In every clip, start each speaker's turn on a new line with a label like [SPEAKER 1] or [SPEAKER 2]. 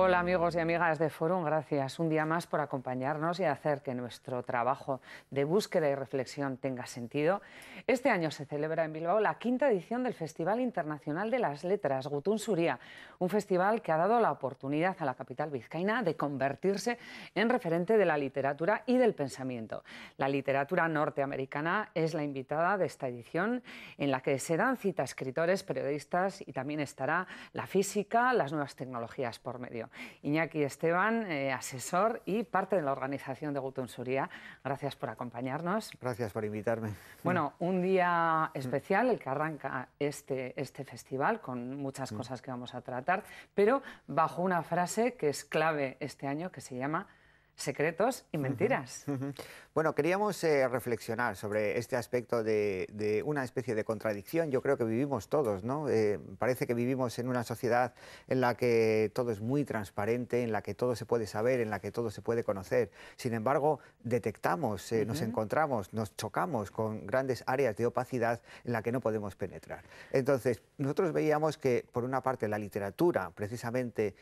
[SPEAKER 1] Hola amigos y amigas de Forum, gracias un día más por acompañarnos y hacer que nuestro trabajo de búsqueda y reflexión tenga sentido. Este año se celebra en Bilbao la quinta edición del Festival Internacional de las Letras, Gutun Zuria, un festival que ha dado la oportunidad a la capital vizcaína de convertirse en referente de la literatura y del pensamiento. La literatura norteamericana es la invitada de esta edición, en la que se dan cita a escritores, periodistas y también estará la física, las nuevas tecnologías por medio. Iñaki Esteban, asesor y parte de la organización de Gutun Zuria. Gracias por acompañarnos.
[SPEAKER 2] Gracias por invitarme.
[SPEAKER 1] Bueno, un día especial, el que arranca este festival, con muchas cosas que vamos a tratar, pero bajo una frase que es clave este año, que se llama secretos y mentiras.
[SPEAKER 2] Bueno, queríamos reflexionar sobre este aspecto de una especie de contradicción. Yo creo que vivimos todos, ¿no? Parece que vivimos en una sociedad en la que todo es muy transparente, en la que todo se puede saber, en la que todo se puede conocer. Sin embargo, detectamos, nos encontramos, nos chocamos con grandes áreas de opacidad en la que no podemos penetrar. Entonces, nosotros veíamos que, por una parte, la literatura, precisamente,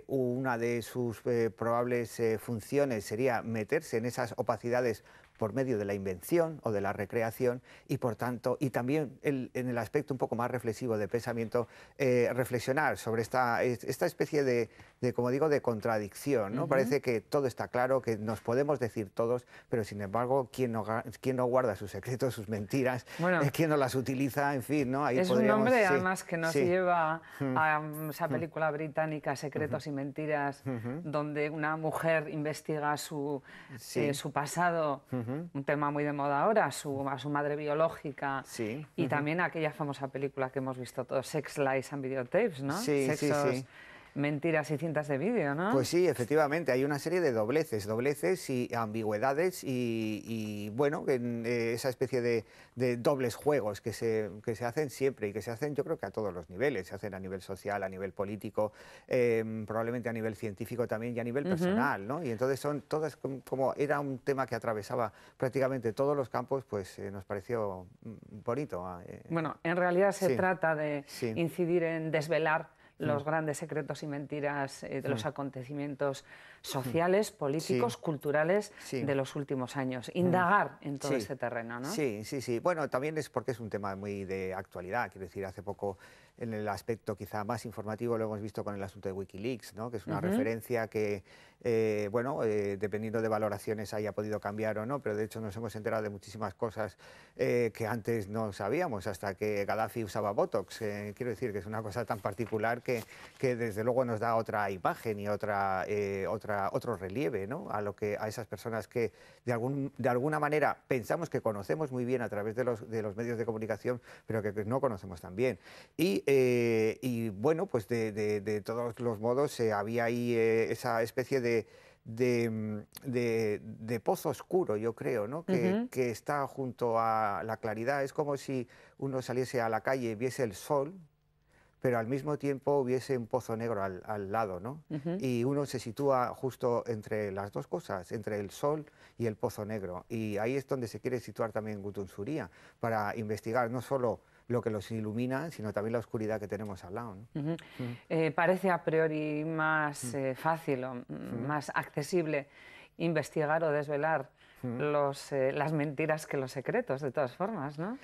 [SPEAKER 2] una de sus probables funciones sería meterse en esas opacidades por medio de la invención o de la recreación y, por tanto, y también en el aspecto un poco más reflexivo de pensamiento, reflexionar sobre esta especie de, como digo, de contradicción, ¿no? Parece que todo está claro, que nos podemos decir todos, pero sin embargo, ¿quién no guarda sus secretos, sus mentiras?
[SPEAKER 1] Bueno,
[SPEAKER 2] ¿quién no las utiliza? En fin, ¿no? Ahí
[SPEAKER 1] es un nombre, además, que nos lleva a esa película británica, Secretos y Mentiras, donde una mujer investiga su pasado, un tema muy de moda ahora, a su madre biológica, y también aquella famosa película que hemos visto todos, Sex, Lies and Videotapes, ¿no? Sexos, mentiras y cintas de vídeo, ¿no?
[SPEAKER 2] Pues sí, efectivamente, hay una serie de dobleces y ambigüedades y bueno, esa especie de dobles juegos que se hacen siempre y que se hacen, yo creo que a todos los niveles, se hacen a nivel social, a nivel político, probablemente a nivel científico también y a nivel personal, ¿no? Y entonces son todas, como era un tema que atravesaba prácticamente todos los campos, pues nos pareció bonito.
[SPEAKER 1] Bueno, en realidad se trata de incidir en desvelar los grandes secretos y mentiras de los acontecimientos sociales, políticos, culturales de los últimos años. Indagar en todo este terreno, ¿no?
[SPEAKER 2] Sí. Bueno, también es porque es un tema muy de actualidad. Quiero decir, hace poco, en el aspecto quizá más informativo, lo hemos visto con el asunto de Wikileaks, ¿no? Que es una referencia que, bueno, dependiendo de valoraciones haya podido cambiar o no, pero de hecho nos hemos enterado de muchísimas cosas que antes no sabíamos, hasta que Gaddafi usaba Botox. Quiero decir que es una cosa tan particular que desde luego nos da otra imagen y otro relieve, ¿no? A esas personas que de alguna manera pensamos que conocemos muy bien a través de los medios de comunicación, pero que no conocemos tan bien. Y bueno, pues de todos los modos había ahí esa especie de pozo oscuro, yo creo, ¿no? Que está junto a la claridad. Es como si uno saliese a la calle y viese el sol, pero al mismo tiempo hubiese un pozo negro al lado, ¿no? Y uno se sitúa justo entre las dos cosas, entre el sol y el pozo negro. Y ahí es donde se quiere situar también Gutun Zuria, para investigar no solo lo que los ilumina, sino también la oscuridad que tenemos al lado, ¿no?
[SPEAKER 1] Parece a priori más fácil o más accesible investigar o desvelar las mentiras que los secretos, de todas formas, ¿no?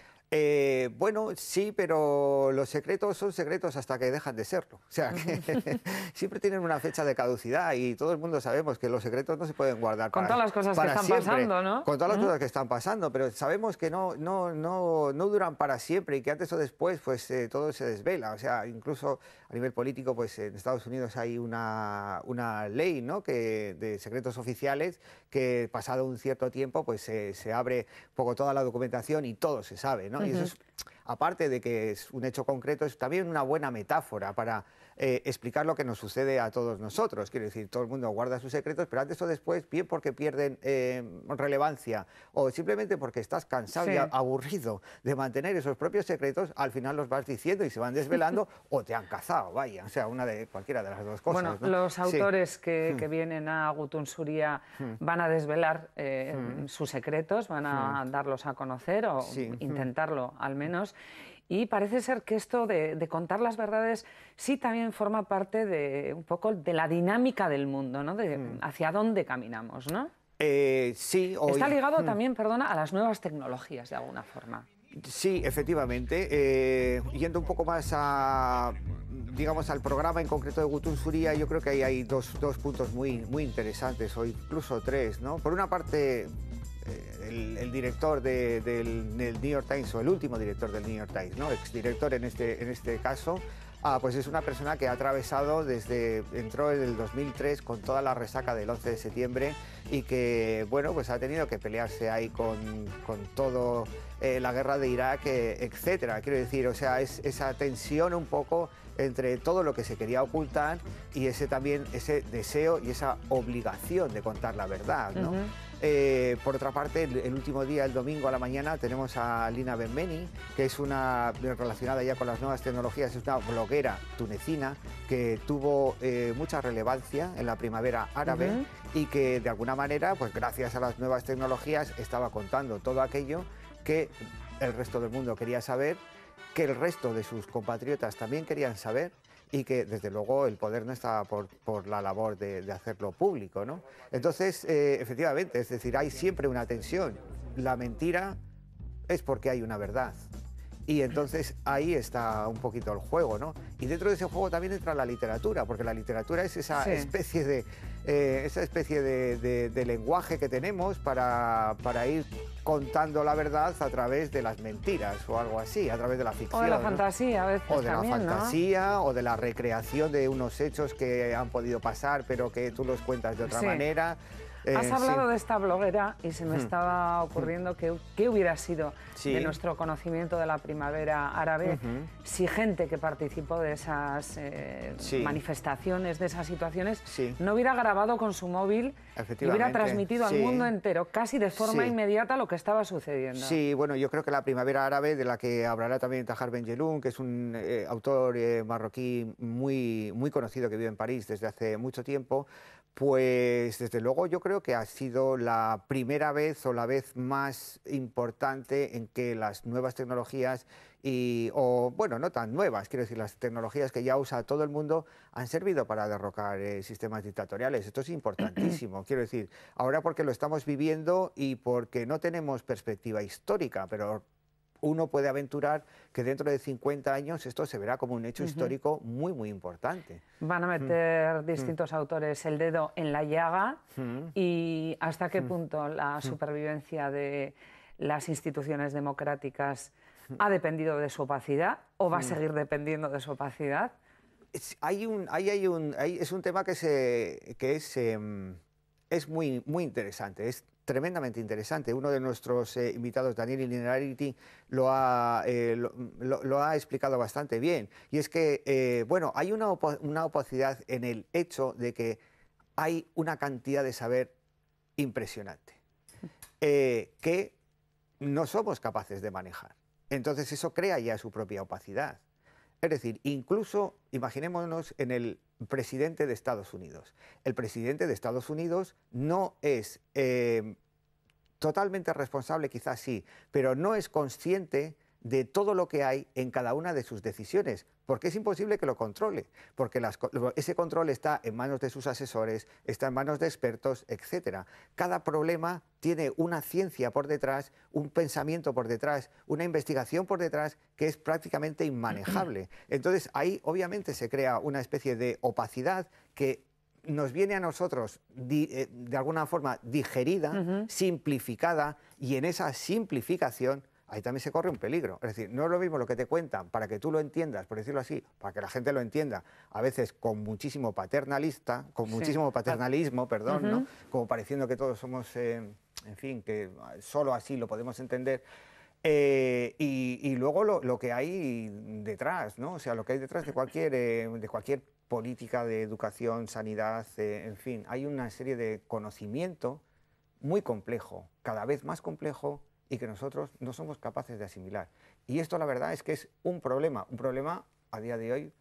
[SPEAKER 2] Bueno, sí, pero los secretos son secretos hasta que dejan de serlo. O sea, que siempre tienen una fecha de caducidad y todo el mundo sabemos que los secretos no se pueden guardar
[SPEAKER 1] con todas las cosas que están pasando, ¿no?
[SPEAKER 2] Con todas las cosas que están pasando, pero sabemos que no duran para siempre y que antes o después pues todo se desvela. O sea, incluso a nivel político, pues en Estados Unidos hay una ley, ¿no? de secretos oficiales que pasado un cierto tiempo pues se abre un poco toda la documentación y todo se sabe, ¿no? Y eso es, aparte de que es un hecho concreto, es también una buena metáfora para explicar lo que nos sucede a todos nosotros. Quiero decir, todo el mundo guarda sus secretos, pero antes o después, bien porque pierden relevancia o simplemente porque estás cansado y aburrido de mantener esos propios secretos, al final los vas diciendo y se van desvelando o te han cazado, vaya. O sea, cualquiera de las dos cosas.
[SPEAKER 1] Bueno,
[SPEAKER 2] ¿no?
[SPEAKER 1] los autores que vienen a Gutun Zuria van a desvelar sus secretos, van a darlos a conocer o intentarlo al menos. Y parece ser que esto de contar las verdades sí también forma parte de un poco de la dinámica del mundo, ¿no? De hacia dónde caminamos, ¿no?
[SPEAKER 2] Sí,
[SPEAKER 1] Está ligado también, perdona, a las nuevas tecnologías de alguna forma.
[SPEAKER 2] sí, efectivamente. Yendo un poco más a, digamos, al programa en concreto de Gutun Zuria, yo creo que ahí hay dos puntos muy interesantes, o incluso tres, ¿no? Por una parte, el director del New York Times, o el último director del New York Times, ¿no? Exdirector en este caso, pues es una persona que ha atravesado entró en el 2003 con toda la resaca del 11 de septiembre y que, bueno, pues ha tenido que pelearse ahí con todo la guerra de Irak, etcétera. Quiero decir, o sea, es esa tensión un poco entre todo lo que se quería ocultar y ese deseo y esa obligación de contar la verdad, ¿no? Por otra parte, el último día, el domingo a la mañana, tenemos a Lina Benmeni, que es una relacionada ya con las nuevas tecnologías, es una bloguera tunecina que tuvo mucha relevancia en la primavera árabe y que de alguna manera, pues gracias a las nuevas tecnologías, estaba contando todo aquello que el resto del mundo quería saber, que el resto de sus compatriotas también querían saber y que desde luego el poder no estaba por la labor de hacerlo público, ¿no? Entonces, efectivamente, es decir, hay siempre una tensión. La mentira es porque hay una verdad. Y entonces ahí está un poquito el juego, ¿no? Y dentro de ese juego también entra la literatura, porque la literatura es esa especie de lenguaje que tenemos para ir contando la verdad a través de las mentiras o algo así, a través de la ficción.
[SPEAKER 1] O de la fantasía, a veces
[SPEAKER 2] o de
[SPEAKER 1] también,
[SPEAKER 2] la fantasía, ¿no? O de la recreación de unos hechos que han podido pasar, pero que tú los cuentas de otra manera.
[SPEAKER 1] Has hablado de esta bloguera y se me estaba ocurriendo qué hubiera sido de nuestro conocimiento de la primavera árabe si gente que participó de esas manifestaciones, de esas situaciones, no hubiera grabado con su móvil y hubiera transmitido al mundo entero, casi de forma inmediata, lo que estaba sucediendo.
[SPEAKER 2] Sí, bueno, yo creo que la primavera árabe, de la que hablará también Tahar Ben Jelloun, que es un autor marroquí muy conocido que vive en París desde hace mucho tiempo, pues desde luego yo creo que ha sido la primera vez o la vez más importante en que las nuevas tecnologías o bueno, no tan nuevas, quiero decir, las tecnologías que ya usa todo el mundo han servido para derrocar sistemas dictatoriales. Esto es importantísimo, quiero decir, ahora porque lo estamos viviendo y porque no tenemos perspectiva histórica, pero uno puede aventurar que dentro de 50 años esto se verá como un hecho histórico muy importante.
[SPEAKER 1] Van a meter distintos autores el dedo en la llaga y hasta qué punto la supervivencia de las instituciones democráticas ha dependido de su opacidad o va a seguir dependiendo de su opacidad.
[SPEAKER 2] Es un tema que es muy interesante, es tremendamente interesante. Uno de nuestros invitados, Daniel Innerarity, lo ha explicado bastante bien. Y es que, bueno, hay una opacidad en el hecho de que hay una cantidad de saber impresionante que no somos capaces de manejar. Entonces eso crea ya su propia opacidad. Es decir, incluso imaginémonos en el presidente de Estados Unidos. El presidente de Estados Unidos no es totalmente responsable, quizás sí, pero no es consciente de todo lo que hay en cada una de sus decisiones, porque es imposible que lo controle, porque ese control está en manos de sus asesores, está en manos de expertos, etc. Cada problema tiene una ciencia por detrás, un pensamiento por detrás, una investigación por detrás que es prácticamente inmanejable. Entonces ahí obviamente se crea una especie de opacidad que nos viene a nosotros de alguna forma digerida, simplificada, y en esa simplificación ahí también se corre un peligro. Es decir, no es lo mismo lo que te cuentan para que tú lo entiendas, por decirlo así, para que la gente lo entienda, a veces con muchísimo paternalismo, perdón, ¿no? Como pareciendo que todos somos, en fin, que solo así lo podemos entender. Y luego lo que hay detrás, ¿no? O sea, lo que hay detrás de cualquier política de educación, sanidad, en fin, hay una serie de conocimiento muy complejo, cada vez más complejo, y que nosotros no somos capaces de asimilar. Y esto la verdad es que es un problema a día de hoy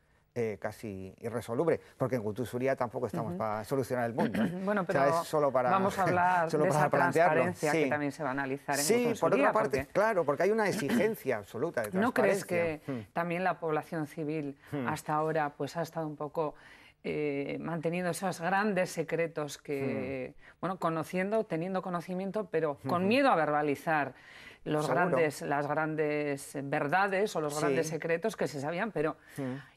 [SPEAKER 2] casi irresoluble, porque en Gutusuría tampoco estamos para solucionar el mundo.
[SPEAKER 1] Bueno, pero
[SPEAKER 2] o sea, es solo para,
[SPEAKER 1] vamos a hablar
[SPEAKER 2] solo
[SPEAKER 1] de
[SPEAKER 2] para
[SPEAKER 1] esa transparencia
[SPEAKER 2] sí.
[SPEAKER 1] que también se va a analizar en
[SPEAKER 2] Sí,
[SPEAKER 1] Gutusuría.
[SPEAKER 2] por otra parte, claro, porque hay una exigencia absoluta de transparencia.
[SPEAKER 1] ¿No crees que también la población civil hasta ahora pues ha estado un poco manteniendo esos grandes secretos que, bueno, conociendo, teniendo conocimiento, pero con miedo a verbalizar las grandes verdades o los grandes secretos que se sabían, pero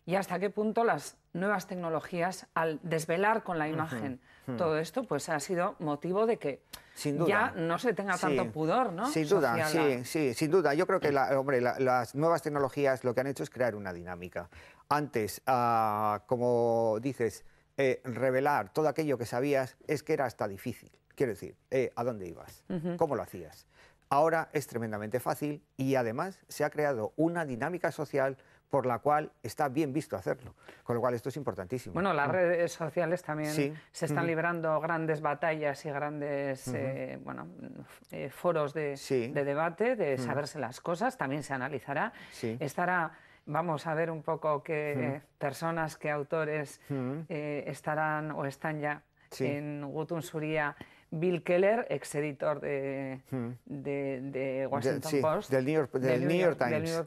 [SPEAKER 1] ¿y hasta qué punto las nuevas tecnologías, al desvelar con la imagen todo esto, pues ha sido motivo de que
[SPEAKER 2] sin duda.
[SPEAKER 1] ya no se tenga tanto pudor, ¿no?
[SPEAKER 2] Sin duda, sí, sin duda. Yo creo que las nuevas tecnologías lo que han hecho es crear una dinámica. Antes, como dices, revelar todo aquello que sabías es que era hasta difícil. Quiero decir, ¿a dónde ibas? ¿Cómo lo hacías? Ahora es tremendamente fácil y además se ha creado una dinámica social por la cual está bien visto hacerlo, con lo cual esto es importantísimo.
[SPEAKER 1] Bueno, las redes sociales también se están librando grandes batallas y grandes foros de debate, de saberse las cosas, también se analizará. Estará, vamos a ver un poco qué personas, qué autores estarán o están ya en Gutusuría. Bill Keller, exeditor de Washington Post,
[SPEAKER 2] del New York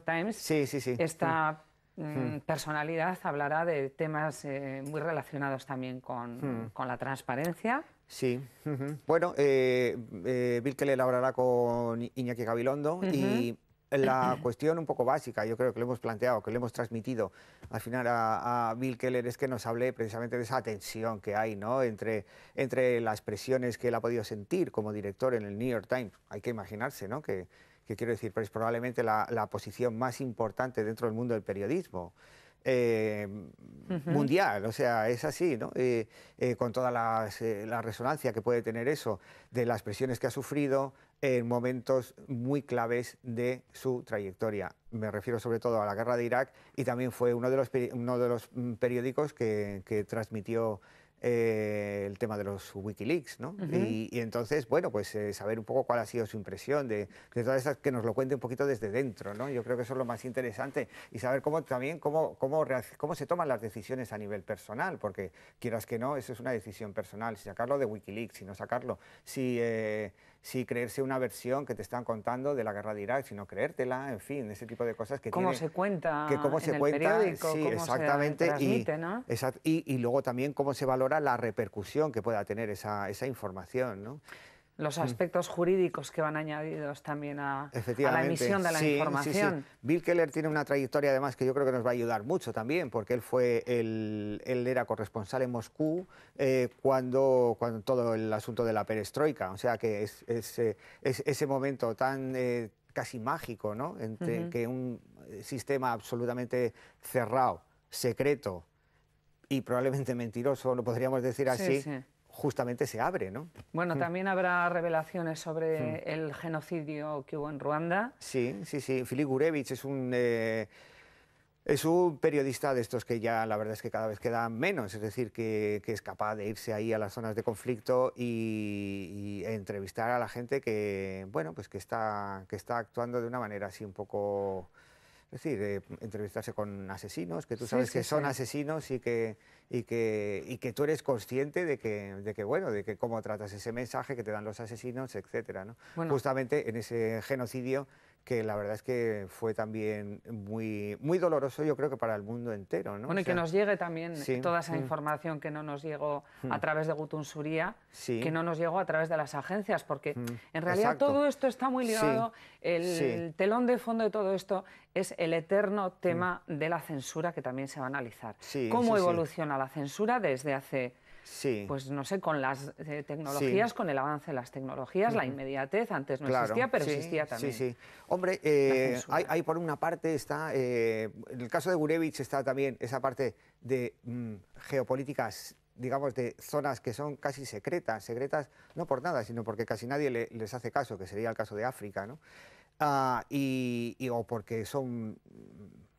[SPEAKER 2] Times.
[SPEAKER 1] Esta personalidad hablará de temas muy relacionados también con la transparencia.
[SPEAKER 2] Sí, bueno, Bill Keller hablará con Iñaki Gabilondo y la cuestión un poco básica, yo creo que lo hemos planteado, que lo hemos transmitido al final a Bill Keller, es que nos hable precisamente de esa tensión que hay, ¿no?, entre las presiones que él ha podido sentir como director en el New York Times. Hay que imaginarse, ¿no?, que quiero decir, pues probablemente la posición más importante dentro del mundo del periodismo mundial, o sea, es así, ¿no? Con toda la resonancia que puede tener eso, de las presiones que ha sufrido en momentos muy claves de su trayectoria. Me refiero sobre todo a la guerra de Irak y también fue uno de los periódicos que transmitió el tema de los Wikileaks, ¿no? Y entonces, bueno, pues saber un poco cuál ha sido su impresión de todas esas, que nos lo cuente un poquito desde dentro, ¿no? Yo creo que eso es lo más interesante y saber cómo se toman las decisiones a nivel personal, porque quieras que no, eso es una decisión personal, si sacarlo de Wikileaks, si no sacarlo, si creerse una versión que te están contando de la guerra de Irak, si no creértela, en fin, ese tipo de cosas que
[SPEAKER 1] cómo se cuenta en el periódico,
[SPEAKER 2] sí,
[SPEAKER 1] cómo
[SPEAKER 2] exactamente,
[SPEAKER 1] se transmite, ¿no?
[SPEAKER 2] Y luego también cómo se valora la repercusión que pueda tener esa información, ¿no?
[SPEAKER 1] Los aspectos jurídicos que van añadidos también a la emisión de la información.
[SPEAKER 2] Bill Keller tiene una trayectoria además que yo creo que nos va a ayudar mucho también, porque él era corresponsal en Moscú cuando todo el asunto de la perestroika, o sea que es ese momento tan casi mágico, ¿no?, entre que un sistema absolutamente cerrado, secreto y probablemente mentiroso, lo podríamos decir así, justamente se abre, ¿no?
[SPEAKER 1] Bueno, también habrá revelaciones sobre el genocidio que hubo en Ruanda.
[SPEAKER 2] Sí. Filip Gurevich es un periodista de estos que ya la verdad es que cada vez queda menos, es decir, que es capaz de irse ahí a las zonas de conflicto y entrevistar a la gente que, bueno, pues que está actuando de una manera así un poco... Es decir, entrevistarse con asesinos, que tú sabes que son asesinos y que tú eres consciente de que cómo tratas ese mensaje que te dan los asesinos, etcétera, ¿no? Bueno. Justamente en ese genocidio que la verdad es que fue también muy doloroso, yo creo que para el mundo entero, ¿no?
[SPEAKER 1] Bueno, y que nos llegue también toda esa información que no nos llegó a través de Gutusuría, que no nos llegó a través de las agencias, porque en realidad todo esto está muy ligado, el telón de fondo de todo esto es el eterno tema de la censura, que también se va a analizar. ¿Cómo evoluciona la censura desde hace... pues no sé, con las tecnologías, con el avance de las tecnologías, la inmediatez, antes no existía, pero existía también.
[SPEAKER 2] Hombre, hay por una parte está, en el caso de Gurevich está también esa parte de geopolíticas, digamos, de zonas que son casi secretas no por nada, sino porque casi nadie les hace caso, que sería el caso de África, ¿no? O porque son...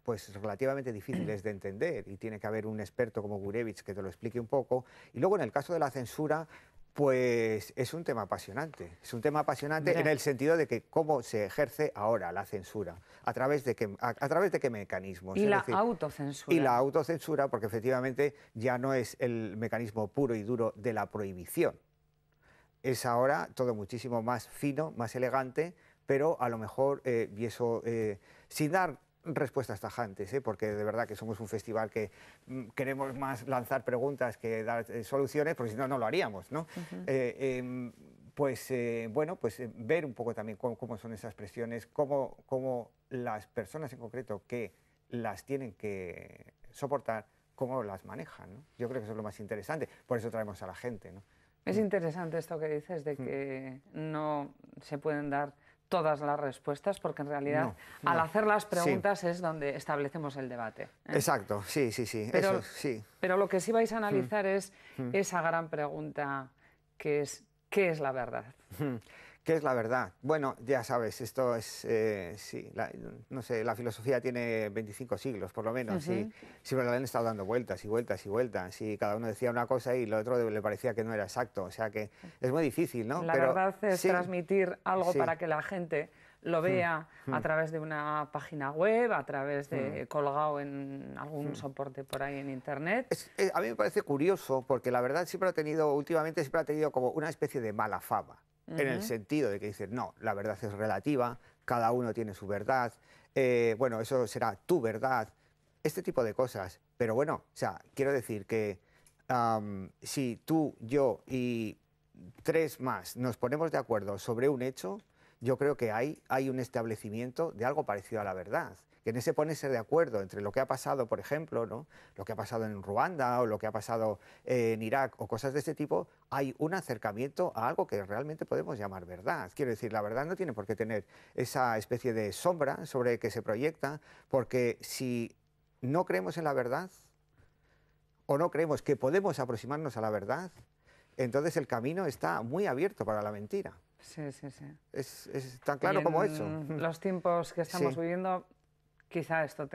[SPEAKER 2] pues relativamente difíciles de entender y tiene que haber un experto como Gurevich que te lo explique un poco. Y luego en el caso de la censura, Pues es un tema apasionante. Es un tema apasionante en el sentido de que cómo se ejerce ahora la censura, a través de qué mecanismos.
[SPEAKER 1] Y la autocensura.
[SPEAKER 2] Y la autocensura, porque efectivamente ya no es el mecanismo puro y duro de la prohibición. Es ahora todo muchísimo más fino, más elegante, pero a lo mejor, y eso sin dar respuestas tajantes, porque de verdad que somos un festival que queremos más lanzar preguntas que dar soluciones, porque si no, no lo haríamos, ¿no? Bueno, pues ver un poco también cómo son esas presiones, cómo las personas en concreto que las tienen que soportar, cómo las manejan, ¿no? Yo creo que eso es lo más interesante, por eso traemos a la gente, ¿no?
[SPEAKER 1] Es interesante esto que dices de que no se pueden dar todas las respuestas, porque en realidad al hacer las preguntas es donde establecemos el debate.
[SPEAKER 2] Exacto, sí.
[SPEAKER 1] Pero,
[SPEAKER 2] eso, sí.
[SPEAKER 1] Pero lo que sí vais a analizar es esa gran pregunta que es ¿qué es la verdad?
[SPEAKER 2] ¿Qué es la verdad? Bueno, ya sabes, esto es, no sé, la filosofía tiene 25 siglos, por lo menos, y siempre le han estado dando vueltas y vueltas y vueltas, y cada uno decía una cosa y lo otro le parecía que no era exacto, o sea que es muy difícil, ¿no?
[SPEAKER 1] La verdad es transmitir algo para que la gente lo vea a través de una página web, a través de colgado en algún soporte por ahí en internet.
[SPEAKER 2] A mí me parece curioso, porque la verdad últimamente siempre ha tenido como una especie de mala fama. En el sentido de que dicen, no, la verdad es relativa, cada uno tiene su verdad, bueno, eso será tu verdad, este tipo de cosas. Pero bueno, o sea, quiero decir que si tú, yo y 3 más nos ponemos de acuerdo sobre un hecho, yo creo que hay un establecimiento de algo parecido a la verdad. Que en ese ponerse de acuerdo entre lo que ha pasado, por ejemplo, ¿no? Lo que ha pasado en Ruanda o lo que ha pasado en Irak o cosas de este tipo, hay un acercamiento a algo que realmente podemos llamar verdad. Quiero decir, la verdad no tiene por qué tener esa especie de sombra sobre que se proyecta, porque si no creemos en la verdad o no creemos que podemos aproximarnos a la verdad, entonces el camino está muy abierto para la mentira.
[SPEAKER 1] Sí.
[SPEAKER 2] Es tan claro como eso.
[SPEAKER 1] Los tiempos que estamos viviendo, quizá esto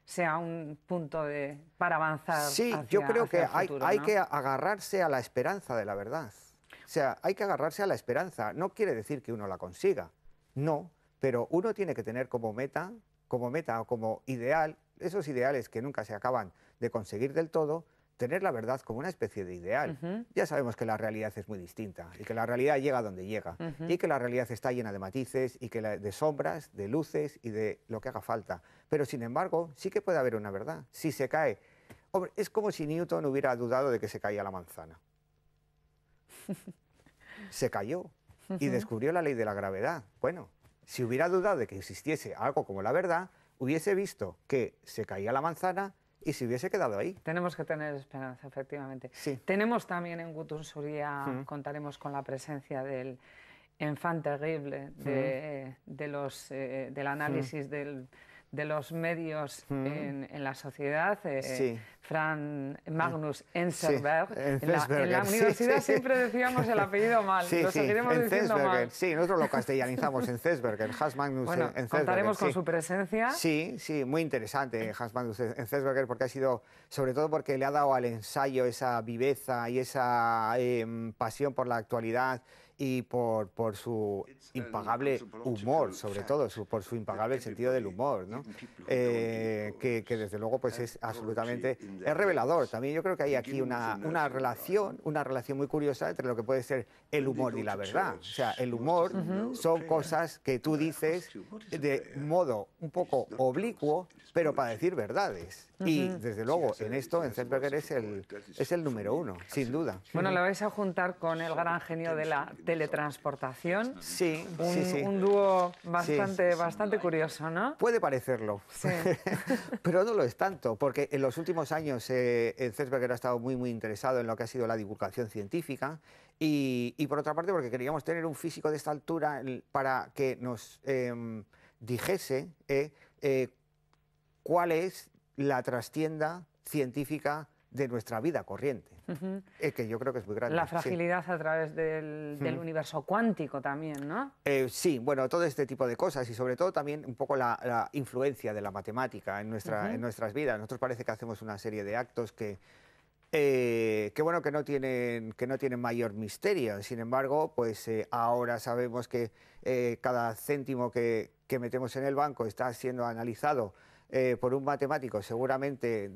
[SPEAKER 1] sea un punto para avanzar.
[SPEAKER 2] Sí, yo creo que hay que agarrarse a la esperanza de la verdad. O sea, hay que agarrarse a la esperanza. No quiere decir que uno la consiga, no, pero uno tiene que tener como meta o como ideal, esos ideales que nunca se acaban de conseguir del todo, tener la verdad como una especie de ideal. Ya sabemos que la realidad es muy distinta y que la realidad llega donde llega y que la realidad está llena de matices y que de sombras, de luces y de lo que haga falta. Pero sin embargo, sí que puede haber una verdad. Si se cae... Hombre, es como si Newton hubiera dudado de que se caía la manzana. Se cayó y descubrió la ley de la gravedad. Bueno, si hubiera dudado de que existiese algo como la verdad, hubiese visto que se caía la manzana y se hubiese quedado ahí.
[SPEAKER 1] Tenemos que tener esperanza, efectivamente.
[SPEAKER 2] Sí.
[SPEAKER 1] Tenemos también en Gutun Zuria, contaremos con la presencia del enfant terrible del análisis de los medios en la sociedad, Frank Magnus Enzensberger. En la universidad siempre decíamos el apellido mal, lo seguiremos diciendo mal.
[SPEAKER 2] Sí, nosotros lo castellanizamos, Enzensberger, Hans Magnus Enzensberger.
[SPEAKER 1] Contaremos con su presencia.
[SPEAKER 2] Sí, muy interesante Hans Magnus Enzensberger, porque ha sido, sobre todo porque le ha dado al ensayo esa viveza y esa pasión por la actualidad y por su impagable humor, sobre todo, por su impagable sentido del humor, ¿no? Que desde luego pues es absolutamente revelador. También yo creo que hay aquí una relación muy curiosa entre lo que puede ser el humor y la verdad. O sea, el humor son cosas que tú dices de modo un poco oblicuo, pero para decir verdades. Y desde luego en esto Enzensberger es el número 1, sin duda.
[SPEAKER 1] Bueno, le vais a juntar con el gran genio de la teletransportación.
[SPEAKER 2] Sí.
[SPEAKER 1] Un dúo bastante curioso, ¿no?
[SPEAKER 2] Puede parecerlo,
[SPEAKER 1] sí.
[SPEAKER 2] Pero no lo es tanto, porque en los últimos años Enzensberger ha estado muy interesado en lo que ha sido la divulgación científica y por otra parte porque queríamos tener un físico de esta altura para que nos dijese cuál es la trastienda científica de nuestra vida corriente, que yo creo que es muy grande.
[SPEAKER 1] La fragilidad a través del universo cuántico también, ¿no?
[SPEAKER 2] Sí, bueno, todo este tipo de cosas y sobre todo también un poco la influencia de la matemática en nuestras vidas. Nosotros parece que hacemos una serie de actos que Qué bueno que no tienen mayor misterio. Sin embargo, pues ahora sabemos que cada céntimo que metemos en el banco está siendo analizado por un matemático seguramente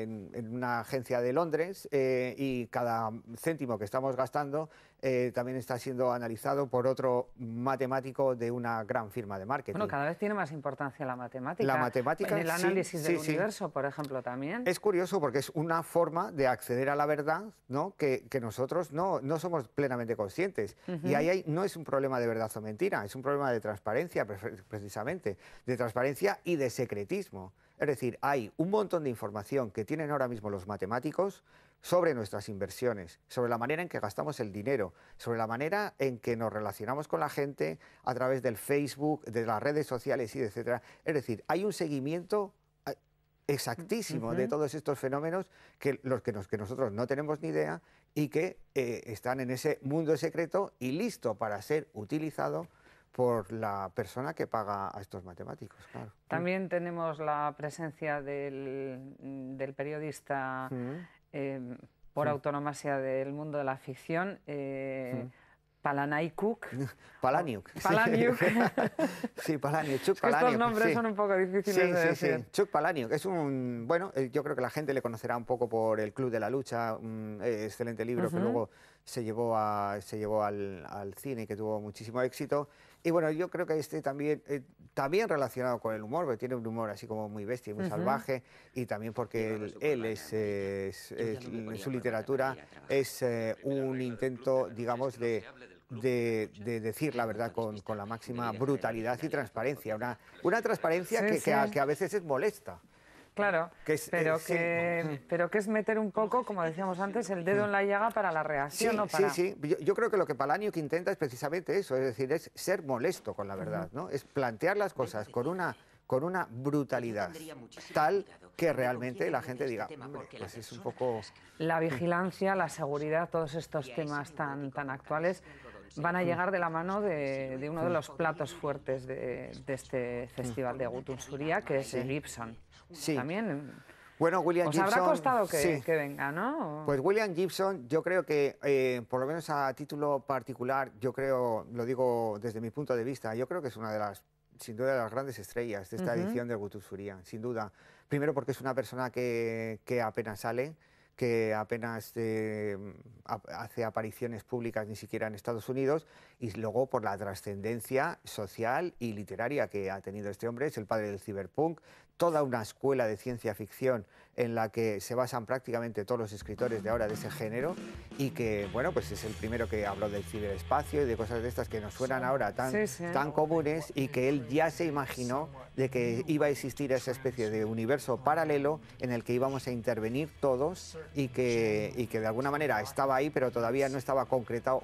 [SPEAKER 2] en una agencia de Londres, y cada céntimo que estamos gastando también está siendo analizado por otro matemático de una gran firma de marketing.
[SPEAKER 1] Bueno, cada vez tiene más importancia la matemática.
[SPEAKER 2] La matemática,
[SPEAKER 1] en el análisis del
[SPEAKER 2] sí.
[SPEAKER 1] universo, por ejemplo, también.
[SPEAKER 2] Es curioso porque es una forma de acceder a la verdad, ¿no? que nosotros no somos plenamente conscientes. Y ahí no es un problema de verdad o mentira, es un problema de transparencia, precisamente, de transparencia y de secretismo. Es decir, hay un montón de información que tienen ahora mismo los matemáticos sobre nuestras inversiones, sobre la manera en que gastamos el dinero, sobre la manera en que nos relacionamos con la gente a través del Facebook, de las redes sociales y etcétera. Es decir, hay un seguimiento exactísimo de todos estos fenómenos que nosotros no tenemos ni idea y que están en ese mundo secreto y listo para ser utilizado por la persona que paga a estos matemáticos. Claro.
[SPEAKER 1] También tenemos la presencia del periodista por autonomasia del mundo de la ficción, Palahniuk.
[SPEAKER 2] Palahniuk.
[SPEAKER 1] Palahniuk.
[SPEAKER 2] Sí, Palahniuk. Chuck
[SPEAKER 1] Palahniuk. Estos nombres
[SPEAKER 2] sí.
[SPEAKER 1] son un poco difíciles de decir.
[SPEAKER 2] Sí. Chuck Palahniuk es un... Bueno, yo creo que la gente le conocerá un poco por El Club de la Lucha, un excelente libro que luego se llevó al cine y que tuvo muchísimo éxito. Y bueno, yo creo que también relacionado con el humor, porque tiene un humor así como muy bestia y muy salvaje, y también porque él en su literatura es un intento, digamos, de decir la verdad con la máxima brutalidad y transparencia. Una transparencia que a veces es molesta.
[SPEAKER 1] Claro, pero que es meter un poco, como decíamos antes, el dedo en la llaga para la reacción.
[SPEAKER 2] Sí. Yo creo que lo que Palahniuk intenta es precisamente eso, es decir, es ser molesto con la verdad, ¿no? Es plantear las cosas con una brutalidad tal que realmente la gente diga, hombre, pues es un poco...
[SPEAKER 1] La vigilancia, la seguridad, todos estos temas tan actuales van a llegar de la mano de uno de los platos fuertes de este festival de Gutun Zuria, que es Gibson.
[SPEAKER 2] Sí.
[SPEAKER 1] También.
[SPEAKER 2] Bueno, William Gibson...
[SPEAKER 1] Os habrá costado que venga, ¿no?
[SPEAKER 2] Pues William Gibson, yo creo que, por lo menos a título particular, yo creo, lo digo desde mi punto de vista, yo creo que es una de las, sin duda, de las grandes estrellas de esta edición del Gutun Zuria, sin duda. Primero porque es una persona que apenas sale, que apenas hace apariciones públicas ni siquiera en Estados Unidos, y luego por la trascendencia social y literaria que ha tenido este hombre. Es el padre del ciberpunk, toda una escuela de ciencia ficción en la que se basan prácticamente todos los escritores de ahora de ese género, y que, bueno, pues es el primero que habló del ciberespacio y de cosas de estas que nos suenan ahora tan comunes, y que él ya se imaginó de que iba a existir esa especie de universo paralelo en el que íbamos a intervenir todos y que de alguna manera estaba ahí, pero todavía no estaba concretado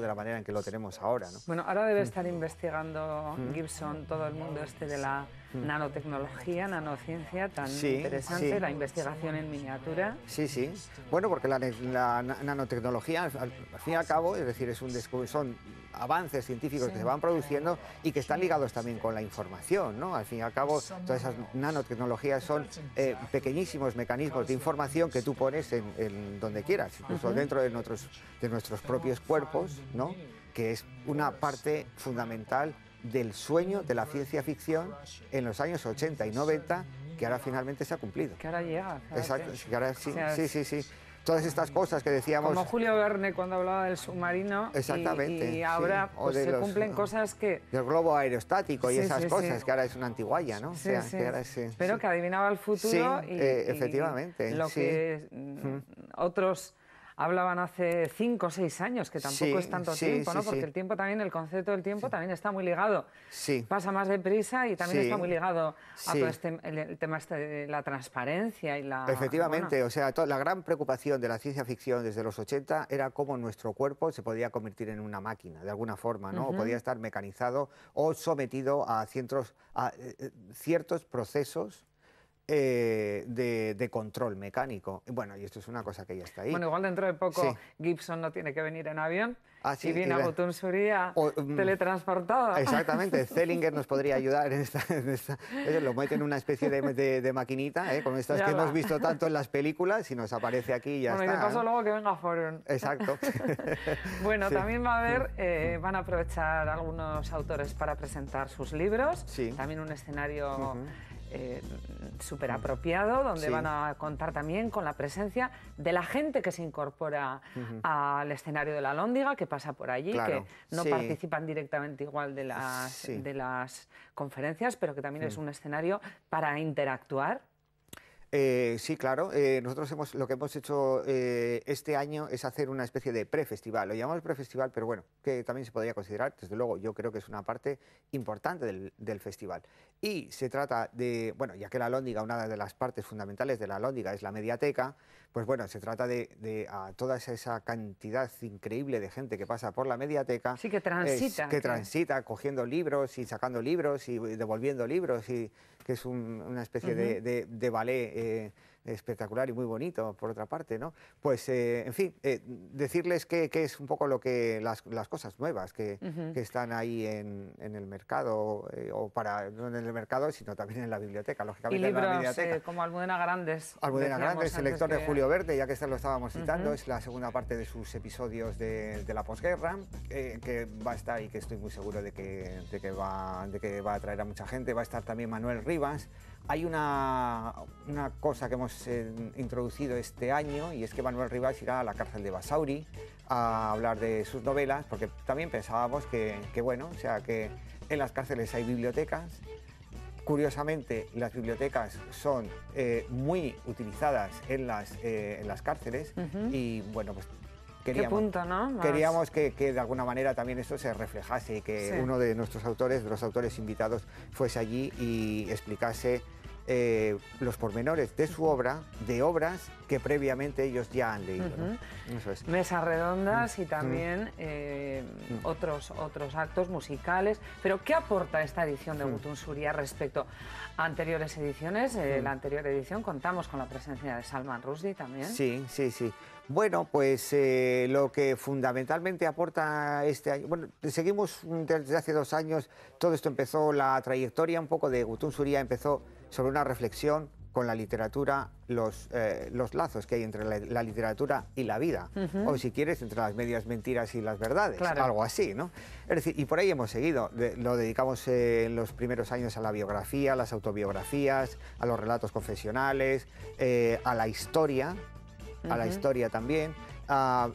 [SPEAKER 2] de la manera en que lo tenemos ahora, ¿no?
[SPEAKER 1] Bueno, ahora debe estar investigando Gibson todo el mundo de la nanotecnología, nanociencia tan interesante, la investigación en miniatura.
[SPEAKER 2] Sí. Bueno, porque la nanotecnología, al fin y al cabo, es decir, son avances científicos que se van produciendo y que están ligados también con la información, ¿no? Al fin y al cabo, todas esas nanotecnologías son pequeñísimos mecanismos de información que tú pones en donde quieras, incluso dentro de nuestros propios cuerpos, ¿no? Que es una parte fundamental del sueño de la ciencia ficción en los años 80 y 90, que ahora finalmente se ha cumplido.
[SPEAKER 1] Que ahora llega.
[SPEAKER 2] Exacto, que ahora sí, sí. Todas estas cosas que decíamos...
[SPEAKER 1] Como Julio Verne cuando hablaba del submarino.
[SPEAKER 2] Exactamente.
[SPEAKER 1] Y ahora pues, se cumplen cosas que...
[SPEAKER 2] Del globo aeroestático y esas cosas, que ahora es una antiguaya, ¿no?
[SPEAKER 1] Pero que adivinaba el futuro y
[SPEAKER 2] efectivamente.
[SPEAKER 1] Lo que otros hablaban hace 5 o 6 años, que tampoco es tanto tiempo, ¿no? Porque el tiempo también, el concepto del tiempo también está muy ligado. Pasa más deprisa y también está muy ligado a todo el tema de la transparencia y la...
[SPEAKER 2] Efectivamente, bueno. O sea, la gran preocupación de la ciencia ficción desde los 80 era cómo nuestro cuerpo se podía convertir en una máquina, de alguna forma, ¿no? O podía estar mecanizado o sometido a ciertos procesos de control mecánico. Bueno, y esto es una cosa que ya está ahí.
[SPEAKER 1] Bueno, igual dentro de poco
[SPEAKER 2] Sí.
[SPEAKER 1] Gibson no tiene que venir en avión
[SPEAKER 2] Sí,
[SPEAKER 1] y viene a Gutunsúria teletransportado.
[SPEAKER 2] Exactamente, Zellinger nos podría ayudar en esta lo mete en una especie de maquinita, como estas
[SPEAKER 1] Ya
[SPEAKER 2] que
[SPEAKER 1] va.
[SPEAKER 2] hemos visto tanto en las películas, y nos aparece aquí y ya
[SPEAKER 1] Bueno,
[SPEAKER 2] está.
[SPEAKER 1] y de paso luego que venga Forun.
[SPEAKER 2] Exacto.
[SPEAKER 1] Bueno,
[SPEAKER 2] Sí.
[SPEAKER 1] también va a haber, van a aprovechar algunos autores para presentar sus libros,
[SPEAKER 2] Sí.
[SPEAKER 1] también un escenario súper apropiado, donde
[SPEAKER 2] Sí.
[SPEAKER 1] van a contar también con la presencia de la gente que se incorpora al escenario de la Alhóndiga, que pasa por allí,
[SPEAKER 2] Claro,
[SPEAKER 1] que no
[SPEAKER 2] sí.
[SPEAKER 1] participan directamente igual de
[SPEAKER 2] Sí.
[SPEAKER 1] las conferencias, pero que también es un escenario para interactuar.
[SPEAKER 2] Sí, claro. Nosotros lo que hemos hecho este año es hacer una especie de prefestival. Lo llamamos prefestival, pero bueno, que también se podría considerar, desde luego, yo creo que es una parte importante del festival. Y se trata de, bueno, ya que la Alhóndiga, una de las partes fundamentales de la Alhóndiga es la mediateca, pues bueno, se trata de a toda esa cantidad increíble de gente que pasa por la mediateca.
[SPEAKER 1] Sí, que transita.
[SPEAKER 2] Que transita cogiendo libros y sacando libros y devolviendo libros, y que es una especie de ballet espectacular y muy bonito, por otra parte, ¿no? Pues, en fin, decirles que es un poco las cosas nuevas que están ahí en el mercado, no en el mercado, sino también en la biblioteca,
[SPEAKER 1] Y
[SPEAKER 2] lógicamente en la
[SPEAKER 1] libros
[SPEAKER 2] biblioteca.
[SPEAKER 1] como Almudena Grandes.
[SPEAKER 2] Almudena
[SPEAKER 1] decíamos
[SPEAKER 2] Grandes, el
[SPEAKER 1] antes
[SPEAKER 2] lector de
[SPEAKER 1] que-
[SPEAKER 2] Julio Verne, ya que lo estábamos citando, es la segunda parte de sus episodios de la posguerra, que va a estar, y que estoy muy seguro de que va a atraer a mucha gente. Va a estar también Manuel Rivas. Hay una cosa que hemos introducido este año, y es que Manuel Rivas irá a la cárcel de Basauri a hablar de sus novelas, porque también pensábamos que bueno, o sea, que en las cárceles hay bibliotecas. Curiosamente, las bibliotecas son muy utilizadas en las cárceles, y bueno, pues
[SPEAKER 1] ¿Qué punto, no? Más-
[SPEAKER 2] queríamos que de alguna manera también esto se reflejase, y que
[SPEAKER 1] Sí.
[SPEAKER 2] uno de nuestros autores, de los autores invitados, fuese allí y explicase los pormenores de su obra, de obras que previamente ellos ya han leído, ¿no? Eso es.
[SPEAKER 1] Mesas redondas y también otros actos musicales. Pero ¿qué aporta esta edición de Gutunsúria respecto a anteriores ediciones? La anterior edición contamos con la presencia de Salman Rushdie también.
[SPEAKER 2] Sí, sí, sí. Bueno, pues lo que fundamentalmente aporta este año, bueno, seguimos desde hace 2 años, todo esto empezó, la trayectoria un poco de Gutunsúria empezó sobre una reflexión con la literatura, los lazos que hay entre la literatura y la vida, o si quieres, entre las medias mentiras y las verdades,
[SPEAKER 1] Claro.
[SPEAKER 2] algo así, ¿no? Es decir, y por ahí hemos seguido, lo dedicamos en los primeros años a la biografía, a las autobiografías, a los relatos confesionales, a la historia, también.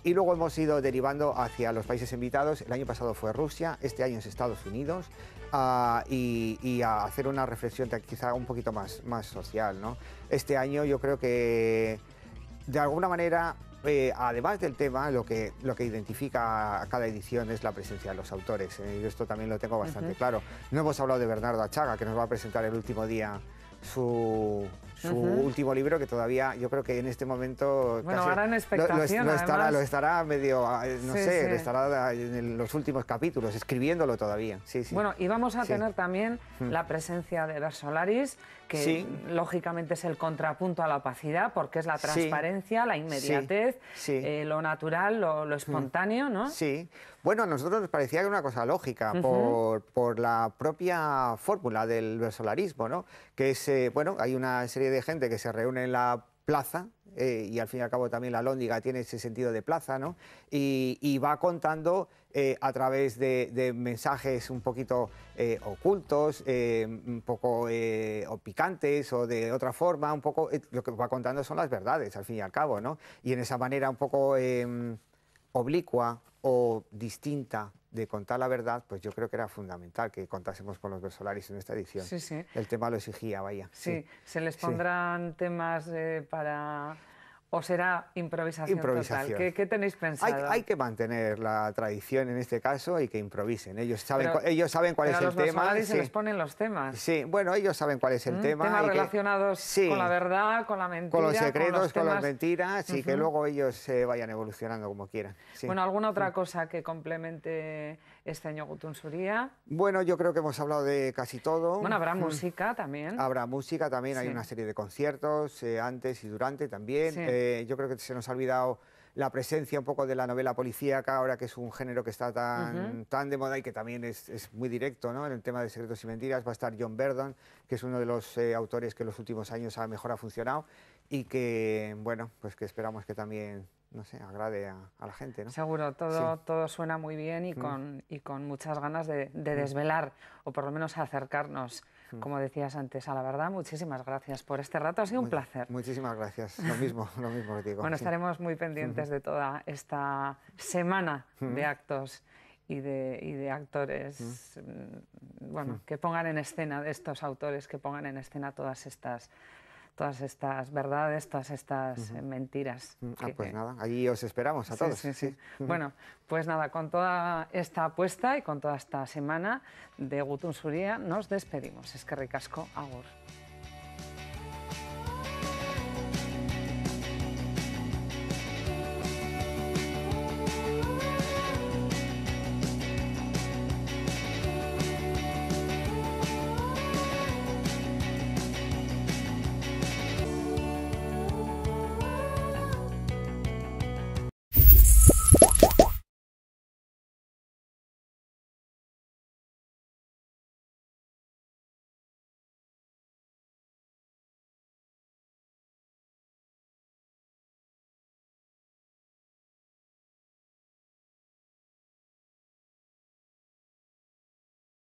[SPEAKER 2] Y luego hemos ido derivando hacia los países invitados. El año pasado fue Rusia, este año es Estados Unidos, y a hacer una reflexión quizá un poquito más social, ¿no? Este año yo creo que, de alguna manera, además del tema, lo que identifica a cada edición es la presencia de los autores. Yo esto también lo tengo bastante claro. No hemos hablado de Bernardo Achaga, que nos va a presentar el último día su último libro, que todavía yo creo que en este momento
[SPEAKER 1] Bueno,
[SPEAKER 2] casi
[SPEAKER 1] ahora en expectación,
[SPEAKER 2] lo estará medio, no
[SPEAKER 1] Sí,
[SPEAKER 2] sé,
[SPEAKER 1] sí.
[SPEAKER 2] lo estará en los últimos capítulos, escribiéndolo todavía. Sí, sí.
[SPEAKER 1] Bueno, y vamos a
[SPEAKER 2] Sí.
[SPEAKER 1] tener también la presencia de Versolaris, que
[SPEAKER 2] Sí.
[SPEAKER 1] lógicamente es el contrapunto a la opacidad, porque es la
[SPEAKER 2] Sí.
[SPEAKER 1] transparencia, la inmediatez,
[SPEAKER 2] Sí.
[SPEAKER 1] lo natural, lo espontáneo, ¿no?
[SPEAKER 2] Sí, bueno, a nosotros nos parecía que era una cosa lógica por la propia fórmula del versolarismo, ¿no? Que es, bueno, hay una serie de gente que se reúne en la plaza, y al fin y al cabo también la Alhóndiga tiene ese sentido de plaza, ¿no? Y va contando a través de mensajes un poquito ocultos, un poco o picantes, o de otra forma, un poco, lo que va contando son las verdades, al fin y al cabo, ¿no? Y en esa manera un poco oblicua o distinta de contar la verdad, pues yo creo que era fundamental que contásemos con los Versolaris en esta edición.
[SPEAKER 1] Sí, sí.
[SPEAKER 2] El tema lo exigía, vaya.
[SPEAKER 1] Sí, se les
[SPEAKER 2] Sí.
[SPEAKER 1] pondrán temas para... ¿O será improvisación
[SPEAKER 2] Improvisación.
[SPEAKER 1] total? ¿Qué tenéis pensado?
[SPEAKER 2] Hay que mantener la tradición en este caso, y que improvisen. Ellos saben,
[SPEAKER 1] Pero-
[SPEAKER 2] ellos saben cuál
[SPEAKER 1] Pero
[SPEAKER 2] es
[SPEAKER 1] a
[SPEAKER 2] el
[SPEAKER 1] los
[SPEAKER 2] tema.
[SPEAKER 1] Versolaris se
[SPEAKER 2] Sí.
[SPEAKER 1] les ponen los temas.
[SPEAKER 2] Sí, bueno, ellos saben cuál es el tema.
[SPEAKER 1] Temas
[SPEAKER 2] y que-
[SPEAKER 1] relacionados
[SPEAKER 2] Sí.
[SPEAKER 1] con la verdad, con la mentira,
[SPEAKER 2] con los secretos, con las
[SPEAKER 1] temas...
[SPEAKER 2] mentiras, y que luego ellos se vayan evolucionando como quieran. Sí.
[SPEAKER 1] Bueno, ¿alguna otra cosa que complemente este año Gutun Zuria?
[SPEAKER 2] Bueno, yo creo que hemos hablado de casi todo.
[SPEAKER 1] Bueno, habrá música también.
[SPEAKER 2] Habrá música también, hay una serie de conciertos antes y durante también.
[SPEAKER 1] Sí.
[SPEAKER 2] Yo creo que se nos ha olvidado la presencia un poco de la novela policíaca, ahora que es un género que está tan de moda y que también es muy directo, ¿no? En el tema de Secretos y Mentiras va a estar John Verdon, que es uno de los autores que en los últimos años mejor ha funcionado y que, bueno, pues que esperamos que también, no sé, agrade a la gente, ¿no?
[SPEAKER 1] Seguro, todo suena muy bien y con muchas ganas de desvelar o por lo menos acercarnos, como decías antes, a la verdad. Muchísimas gracias por este rato, ha sido un placer.
[SPEAKER 2] Muchísimas gracias, lo mismo que digo.
[SPEAKER 1] Bueno, estaremos muy pendientes de toda esta semana de actos y de actores, bueno, que pongan en escena, de estos autores que pongan en escena todas estas verdades, todas estas mentiras.
[SPEAKER 2] Pues nada, allí os esperamos a todos.
[SPEAKER 1] Sí. Bueno, pues nada, con toda esta apuesta y con toda esta semana de Gutun Zuria nos despedimos. Eskerrik asko, agur.